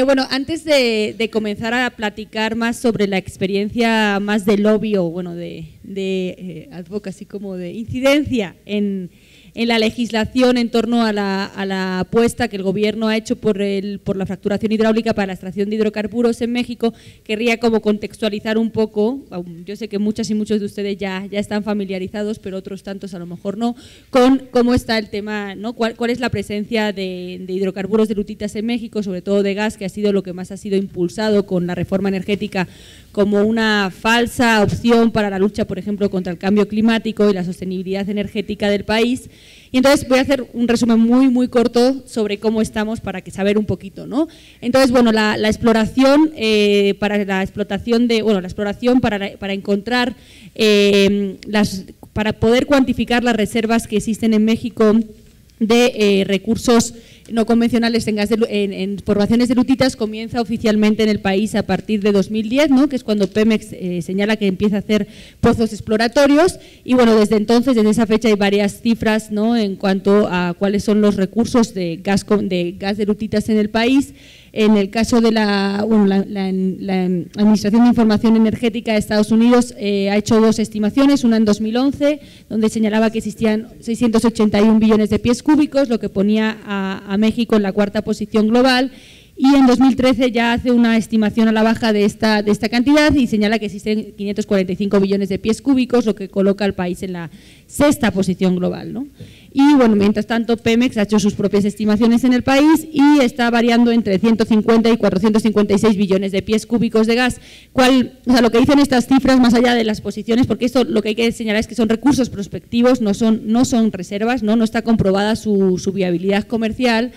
Bueno, antes de comenzar a platicar más sobre la experiencia más de lobby o bueno, de advocacy, como de incidencia en la legislación en torno a la apuesta que el Gobierno ha hecho por la fracturación hidráulica para la extracción de hidrocarburos en México, querría como contextualizar un poco, yo sé que muchas y muchos de ustedes ya están familiarizados, pero otros tantos a lo mejor no, con cómo está el tema, ¿no? Cuál es la presencia de hidrocarburos de lutitas en México, sobre todo de gas, que ha sido lo que más ha sido impulsado con la reforma energética como una falsa opción para la lucha, por ejemplo, contra el cambio climático y la sostenibilidad energética del país. Y entonces voy a hacer un resumen muy corto sobre cómo estamos para que saber un poquito, ¿no? Entonces, bueno, la exploración para la explotación de, bueno, la exploración para encontrar para poder cuantificar las reservas que existen en México de recursos no convencionales en formaciones de lutitas comienza oficialmente en el país a partir de 2010, ¿no? Que es cuando Pemex señala que empieza a hacer pozos exploratorios y bueno, desde entonces, desde esa fecha hay varias cifras, ¿no? En cuanto a cuáles son los recursos de gas de lutitas en el país. En el caso de la Administración de Información Energética de Estados Unidos ha hecho dos estimaciones, una en 2011, donde señalaba que existían 681 billones de pies cúbicos, lo que ponía a México en la cuarta posición global, y en 2013 ya hace una estimación a la baja de esta cantidad y señala que existen 545 billones de pies cúbicos, lo que coloca al país en la sexta posición global, ¿no? Y bueno, mientras tanto Pemex ha hecho sus propias estimaciones en el país y está variando entre 150 y 456 billones de pies cúbicos de gas. O sea, lo que dicen estas cifras, más allá de las posiciones, porque esto lo que hay que señalar es que son recursos prospectivos, no son reservas, no está comprobada su viabilidad comercial.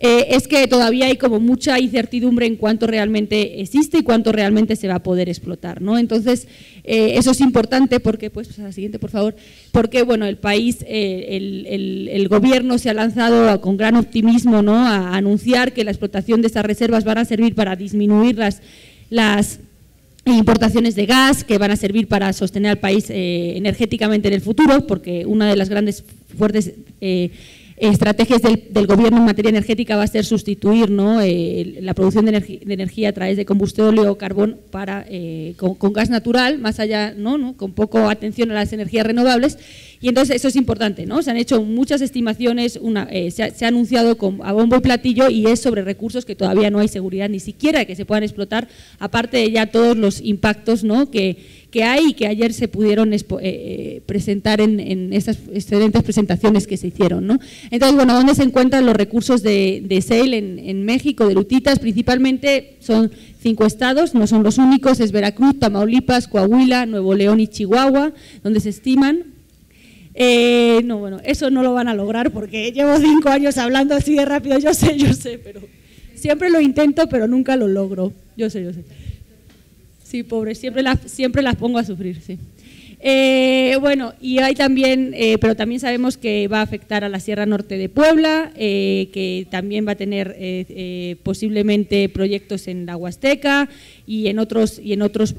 Es que todavía hay como mucha incertidumbre en cuánto realmente existe y cuánto realmente se va a poder explotar, ¿no? Entonces, eso es importante porque, pues a la siguiente, por favor, porque, bueno, el país, el Gobierno se ha lanzado con gran optimismo, ¿no? A anunciar que la explotación de estas reservas van a servir para disminuir las importaciones de gas, que van a servir para sostener al país energéticamente en el futuro, porque una de las grandes fuertes estrategias del Gobierno en materia energética va a ser sustituir, ¿no? La producción de energía a través de combustible o carbón con gas natural, más allá, ¿no? Con poco atención a las energías renovables, y entonces eso es importante, ¿no? Se han hecho muchas estimaciones, se ha anunciado a bombo y platillo y es sobre recursos que todavía no hay seguridad ni siquiera de que se puedan explotar, aparte de ya todos los impactos, ¿no? que hay y que ayer se pudieron presentar en estas excelentes presentaciones que se hicieron, ¿no? Entonces, bueno, ¿dónde se encuentran los recursos de shale en México, de lutitas? Principalmente son 5 estados, no son los únicos, es Veracruz, Tamaulipas, Coahuila, Nuevo León y Chihuahua, donde se estiman. No, bueno, eso no lo van a lograr porque llevo 5 años hablando así de rápido, yo sé, pero siempre lo intento, pero nunca lo logro, yo sé. Sí, pobre, siempre las pongo a sufrir, sí. Bueno, y hay también, pero también sabemos que va a afectar a la Sierra Norte de Puebla, que también va a tener posiblemente proyectos en la Huasteca y en otros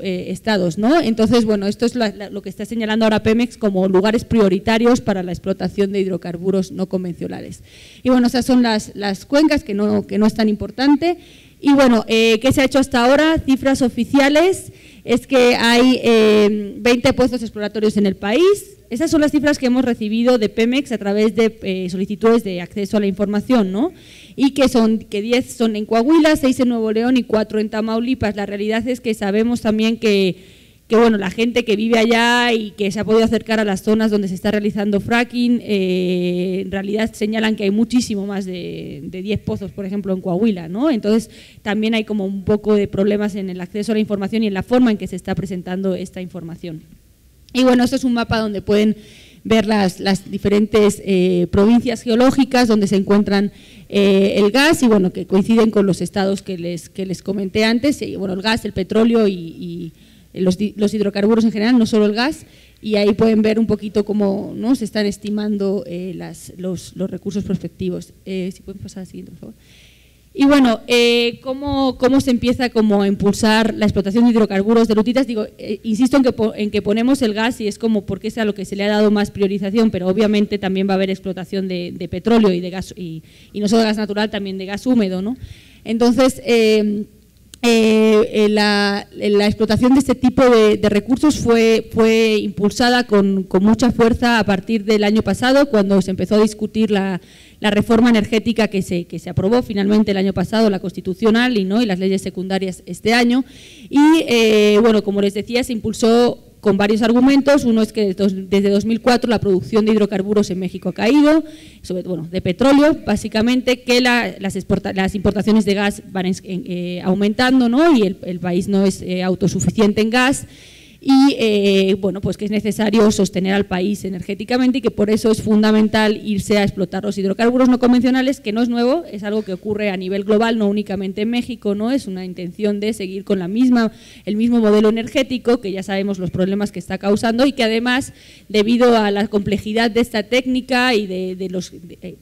estados, ¿no? Entonces, bueno, esto es lo que está señalando ahora Pemex como lugares prioritarios para la explotación de hidrocarburos no convencionales. Y bueno, esas son las cuencas, que no es tan importante. Y bueno, ¿qué se ha hecho hasta ahora? Cifras oficiales es que hay 20 pozos exploratorios en el país. Esas son las cifras que hemos recibido de Pemex a través de solicitudes de acceso a la información, ¿no? Y que 10 son en Coahuila, 6 en Nuevo León y 4 en Tamaulipas. La realidad es que sabemos también que bueno, la gente que vive allá y que se ha podido acercar a las zonas donde se está realizando fracking, en realidad señalan que hay muchísimo más de 10 pozos, por ejemplo, en Coahuila, ¿no? Entonces, también hay como un poco de problemas en el acceso a la información y en la forma en que se está presentando esta información. Y bueno, esto es un mapa donde pueden ver las diferentes provincias geológicas donde se encuentran el gas y bueno, que coinciden con los estados que les comenté antes, y bueno, el gas, el petróleo y los hidrocarburos en general, no solo el gas, y ahí pueden ver un poquito cómo, ¿no? se están estimando los recursos prospectivos. Si pueden pasar al siguiente, por favor. Y bueno, ¿cómo se empieza como a impulsar la explotación de hidrocarburos de lutitas? Digo, insisto en que ponemos el gas y es como porque es a lo que se le ha dado más priorización, pero obviamente también va a haber explotación de petróleo y de gas, y no solo de gas natural, también de gas húmedo, ¿no? Entonces, la explotación de este tipo de recursos fue impulsada con mucha fuerza a partir del año pasado, cuando se empezó a discutir la reforma energética que se aprobó finalmente el año pasado, la constitucional y las leyes secundarias este año. Y bueno, como les decía, se impulsó con varios argumentos. Uno es que desde 2004 la producción de hidrocarburos en México ha caído, sobre todo de petróleo, básicamente, que las importaciones de gas van aumentando, ¿no? Y el país no es autosuficiente en gas. Y bueno, pues que es necesario sostener al país energéticamente y que por eso es fundamental irse a explotar los hidrocarburos no convencionales, que no es nuevo, es algo que ocurre a nivel global, no únicamente en México, ¿no? Es una intención de seguir con el mismo modelo energético, que ya sabemos los problemas que está causando y que además, debido a la complejidad de esta técnica y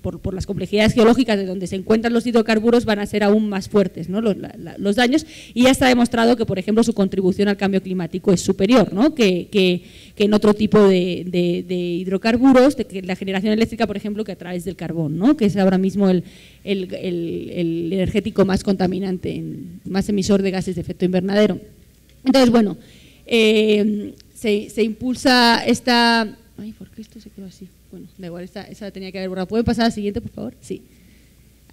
por las complejidades geológicas de donde se encuentran los hidrocarburos, van a ser aún más fuertes, ¿no? los daños, y ya está demostrado que, por ejemplo, su contribución al cambio climático es superior, ¿no? que en otro tipo de hidrocarburos, que la generación eléctrica, por ejemplo, que a través del carbón, ¿no? Que es ahora mismo el energético más contaminante, más emisor de gases de efecto invernadero. Entonces, bueno, se impulsa esta… Ay, ¿por qué esto se quedó así? Bueno, da igual, esa tenía que haber borrado. ¿Puede pasar a la siguiente, por favor? Sí.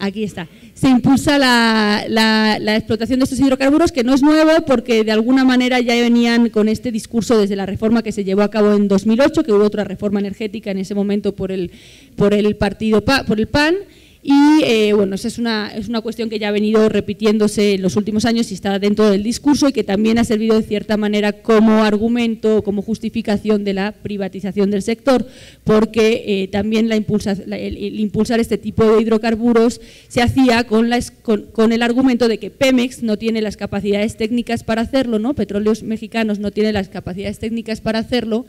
Aquí está. Se impulsa la explotación de estos hidrocarburos, que no es nuevo porque de alguna manera ya venían con este discurso desde la reforma que se llevó a cabo en 2008, que hubo otra reforma energética en ese momento por el PAN. Y bueno, esa es una cuestión que ya ha venido repitiéndose en los últimos años y está dentro del discurso y que también ha servido de cierta manera como argumento, como justificación de la privatización del sector, porque también el impulsar este tipo de hidrocarburos se hacía con el argumento de que Pemex no tiene las capacidades técnicas para hacerlo, ¿no? Petróleos Mexicanos no tiene las capacidades técnicas para hacerlo,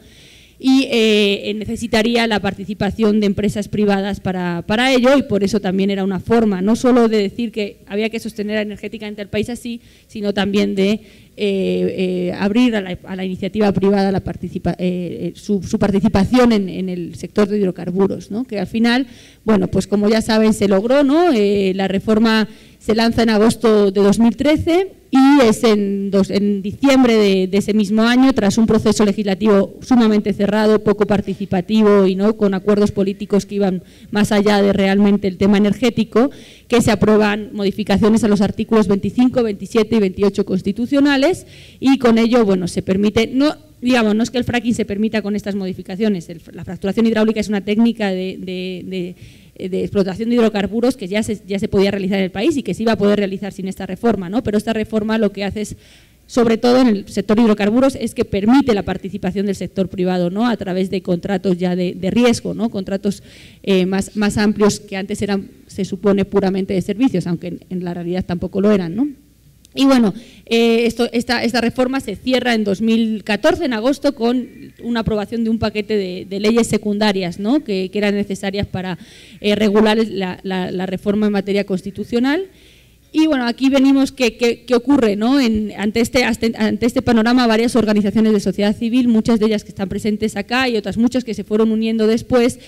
y necesitaría la participación de empresas privadas para ello, y por eso también era una forma no solo de decir que había que sostener energéticamente al país así, sino también de abrir a la iniciativa privada su participación en el sector de hidrocarburos, ¿no? Que al final, bueno, pues como ya saben, se logró, ¿no? La reforma se lanza en agosto de 2013 y es en diciembre de ese mismo año, tras un proceso legislativo sumamente cerrado, poco participativo y no con acuerdos políticos que iban más allá de realmente el tema energético, que se aprueban modificaciones a los artículos 25, 27 y 28 constitucionales, y con ello, bueno, se permite, no es que el fracking se permita con estas modificaciones, la fracturación hidráulica es una técnica de explotación de hidrocarburos que ya se podía realizar en el país y que se iba a poder realizar sin esta reforma, ¿no? Pero esta reforma lo que hace es, sobre todo en el sector de hidrocarburos, es que permite la participación del sector privado, ¿no? A través de contratos ya de riesgo, ¿no? Contratos más amplios que antes eran, se supone, puramente de servicios, aunque en la realidad tampoco lo eran, ¿no? Y bueno, esta reforma se cierra en 2014, en agosto, con una aprobación de un paquete de leyes secundarias, ¿no? que eran necesarias para regular la reforma en materia constitucional. Y bueno, aquí venimos, ¿qué ocurre, ¿no? Ante este panorama, varias organizaciones de sociedad civil, muchas de ellas que están presentes acá y otras muchas que se fueron uniendo después,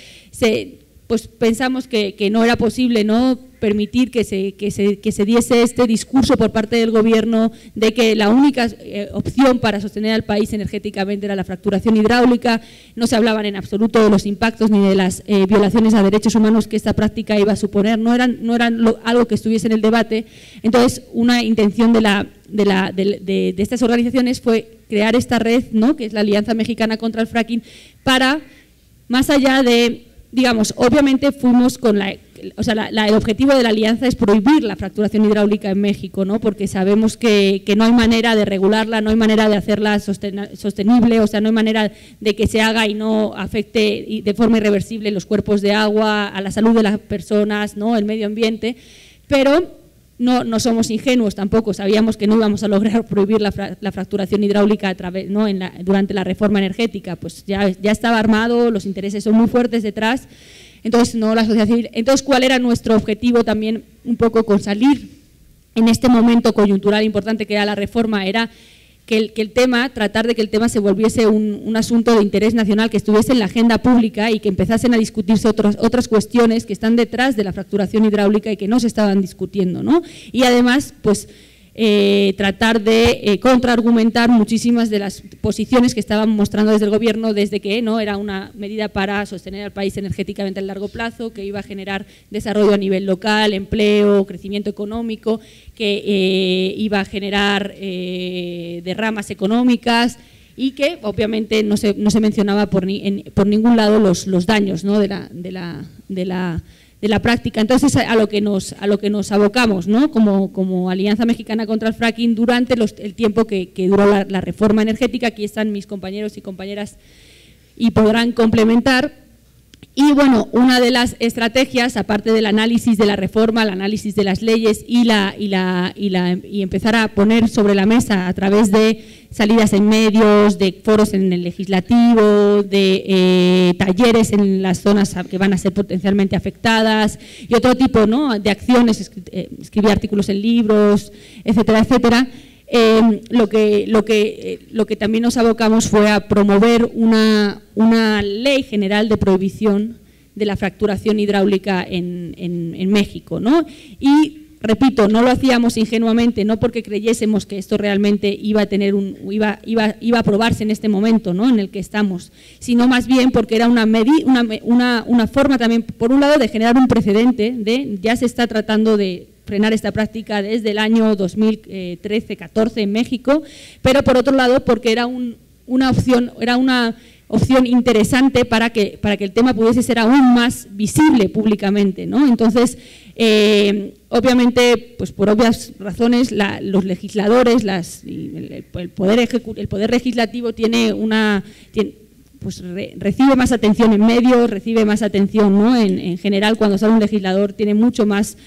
pues pensamos que no era posible, ¿no?, permitir que se diese este discurso por parte del gobierno de que la única opción para sostener al país energéticamente era la fracturación hidráulica. No se hablaban en absoluto de los impactos ni de las violaciones a derechos humanos que esta práctica iba a suponer, no eran algo que estuviese en el debate. Entonces, una intención de estas organizaciones fue crear esta red, ¿no?, que es la Alianza Mexicana contra el Fracking, para, más allá de, digamos, obviamente fuimos con el objetivo de la alianza es prohibir la fracturación hidráulica en México, ¿no? Porque sabemos que no hay manera de regularla, no hay manera de hacerla sostenible, o sea, no hay manera de que se haga y no afecte de forma irreversible los cuerpos de agua, a la salud de las personas, ¿no?, el medio ambiente, pero no somos ingenuos tampoco, sabíamos que no íbamos a lograr prohibir la fracturación hidráulica durante la reforma energética, pues ya estaba armado, los intereses son muy fuertes detrás. Entonces, no la sociedad civil. Entonces, ¿cuál era nuestro objetivo también un poco con salir en este momento coyuntural importante que era la reforma? Era tratar de que el tema se volviese un asunto de interés nacional, que estuviese en la agenda pública y que empezasen a discutirse otras cuestiones que están detrás de la fracturación hidráulica y que no se estaban discutiendo, ¿no? Y además, pues, tratar de contraargumentar muchísimas de las posiciones que estaban mostrando desde el Gobierno, desde que no era una medida para sostener al país energéticamente a largo plazo, que iba a generar desarrollo a nivel local, empleo, crecimiento económico, que iba a generar derramas económicas y que obviamente no se mencionaba por ningún lado los daños, ¿no?, de la práctica. Entonces, a lo que nos abocamos, ¿no?, como Alianza Mexicana contra el Fracking durante el tiempo que duró la reforma energética. Aquí están mis compañeros y compañeras y podrán complementar. Y bueno, una de las estrategias, aparte del análisis de la reforma, el análisis de las leyes y empezar a poner sobre la mesa a través de salidas en medios, de foros en el legislativo, de talleres en las zonas que van a ser potencialmente afectadas y otro tipo, ¿no?, de acciones, escribir artículos en libros, etcétera, etcétera. Lo que también nos abocamos fue a promover una ley general de prohibición de la fracturación hidráulica en México, ¿no? Y repito, no lo hacíamos ingenuamente, no porque creyésemos que esto realmente iba a aprobarse en este momento, ¿no?, en el que estamos, sino más bien porque era una forma también, por un lado, de generar un precedente ya se está tratando de frenar esta práctica desde el año 2013-14 en México, pero por otro lado porque era una opción interesante para que el tema pudiese ser aún más visible públicamente, ¿no? Entonces, obviamente, pues por obvias razones, los legisladores, el poder legislativo recibe más atención en medios, recibe más atención, ¿no?, en general. Cuando sale un legislador tiene mucho más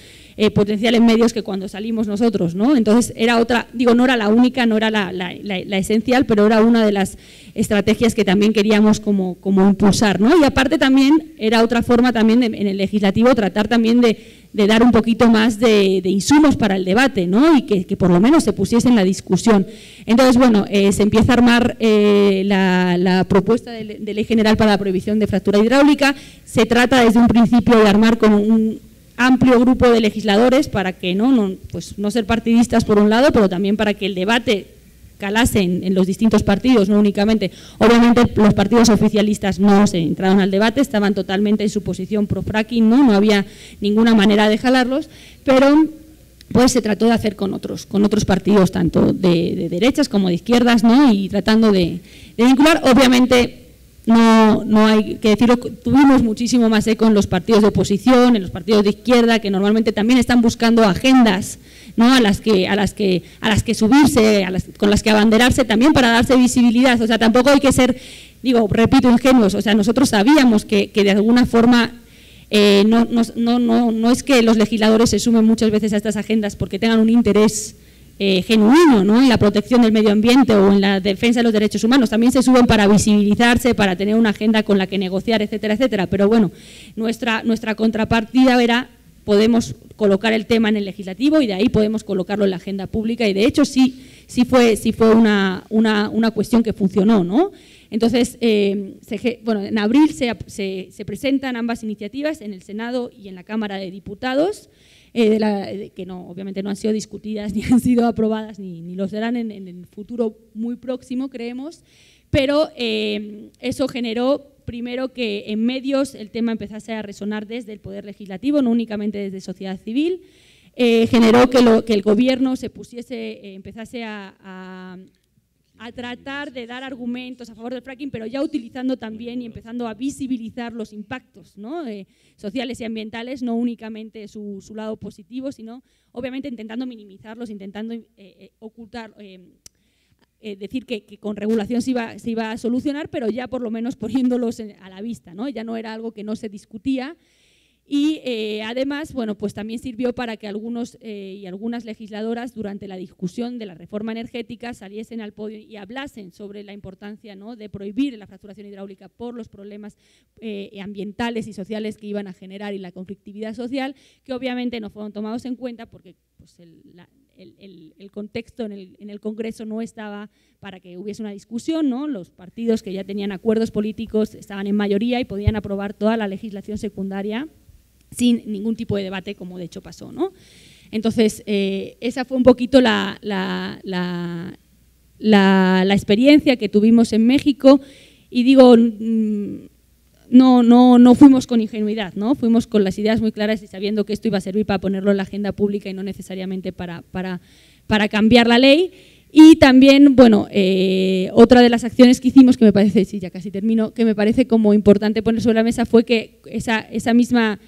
potencial en medios que cuando salimos nosotros, ¿no? Entonces era otra, no era la única, no era la esencial, pero era una de las estrategias que también queríamos como impulsar, ¿no? Y aparte también era otra forma también en el legislativo tratar también de dar un poquito más de insumos para el debate, ¿no?, y que por lo menos se pusiese en la discusión. Entonces, bueno, se empieza a armar la propuesta de ley general para la prohibición de fractura hidráulica. Se trata desde un principio de armar con un amplio grupo de legisladores para que no ser partidistas por un lado, pero también para que el debate calase en los distintos partidos, no únicamente. Obviamente los partidos oficialistas no se entraron al debate, estaban totalmente en su posición pro fracking, no había ninguna manera de jalarlos, pero pues se trató de hacer con otros partidos, tanto de derechas como de izquierdas, ¿no?, y tratando de vincular. Obviamente no hay que decirlo, tuvimos muchísimo más eco en los partidos de oposición, en los partidos de izquierda, que normalmente también están buscando agendas, ¿no?, a las que subirse, con las que abanderarse también para darse visibilidad. O sea, tampoco hay que ser, repito, ingenuos. O sea, nosotros sabíamos que de alguna forma no es que los legisladores se sumen muchas veces a estas agendas porque tengan un interés genuino, ¿no?, en la protección del medio ambiente o en la defensa de los derechos humanos. También se suben para visibilizarse, para tener una agenda con la que negociar, etcétera, etcétera. Pero bueno, nuestra contrapartida era: podemos colocar el tema en el legislativo y de ahí podemos colocarlo en la agenda pública, y de hecho sí fue una cuestión que funcionó, ¿no? Entonces, en abril se presentan ambas iniciativas en el Senado y en la Cámara de Diputados, que obviamente no han sido discutidas ni han sido aprobadas ni lo serán en el futuro muy próximo, creemos, pero eso generó primero que en medios el tema empezase a resonar desde el Poder Legislativo, no únicamente desde sociedad civil. Generó que el Gobierno empezase a tratar de dar argumentos a favor del fracking, pero ya utilizando también y empezando a visibilizar los impactos, ¿no?, sociales y ambientales, no únicamente su lado positivo, sino obviamente intentando minimizarlos, intentando ocultar, decir que con regulación se iba a solucionar, pero ya por lo menos poniéndolos a la vista, ¿no? Ya no era algo que no se discutía. Y además, bueno, pues también sirvió para que algunos y algunas legisladoras durante la discusión de la reforma energética saliesen al podio y hablasen sobre la importancia, ¿no?, de prohibir la fracturación hidráulica por los problemas ambientales y sociales que iban a generar y la conflictividad social, que obviamente no fueron tomados en cuenta porque pues, el contexto en el Congreso no estaba para que hubiese una discusión, ¿no? Los partidos que ya tenían acuerdos políticos estaban en mayoría y podían aprobar toda la legislación secundaria sin ningún tipo de debate, como de hecho pasó, ¿no? Entonces, esa fue un poquito la experiencia que tuvimos en México, y digo, no fuimos con ingenuidad, ¿no? Fuimos con las ideas muy claras y sabiendo que esto iba a servir para ponerlo en la agenda pública y no necesariamente para cambiar la ley. Y también, bueno, otra de las acciones que hicimos, que me parece, sí, ya casi termino, que me parece como importante poner sobre la mesa, fue que esa misma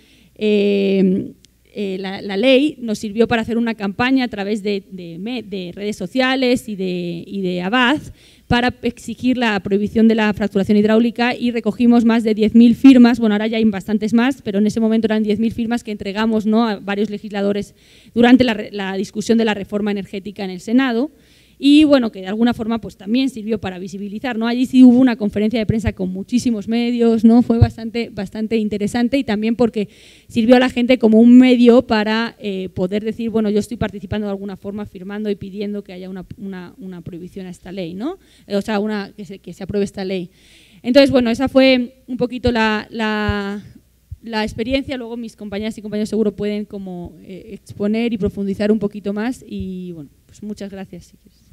la ley nos sirvió para hacer una campaña a través de redes sociales y de Abad para exigir la prohibición de la fracturación hidráulica, y recogimos más de 10.000 firmas, bueno, ahora ya hay bastantes más, pero en ese momento eran 10.000 firmas que entregamos, ¿no?, a varios legisladores durante la discusión de la reforma energética en el Senado. Y bueno, que de alguna forma pues también sirvió para visibilizar, ¿no? Allí sí hubo una conferencia de prensa con muchísimos medios, ¿no? Fue bastante interesante, y también porque sirvió a la gente como un medio para poder decir, bueno, yo estoy participando de alguna forma, firmando y pidiendo que haya una prohibición a esta ley, ¿no? O sea, que se apruebe esta ley. Entonces, bueno, esa fue un poquito la experiencia. Luego mis compañeras y compañeros seguro pueden como exponer y profundizar un poquito más, y bueno, pues muchas gracias si quieres.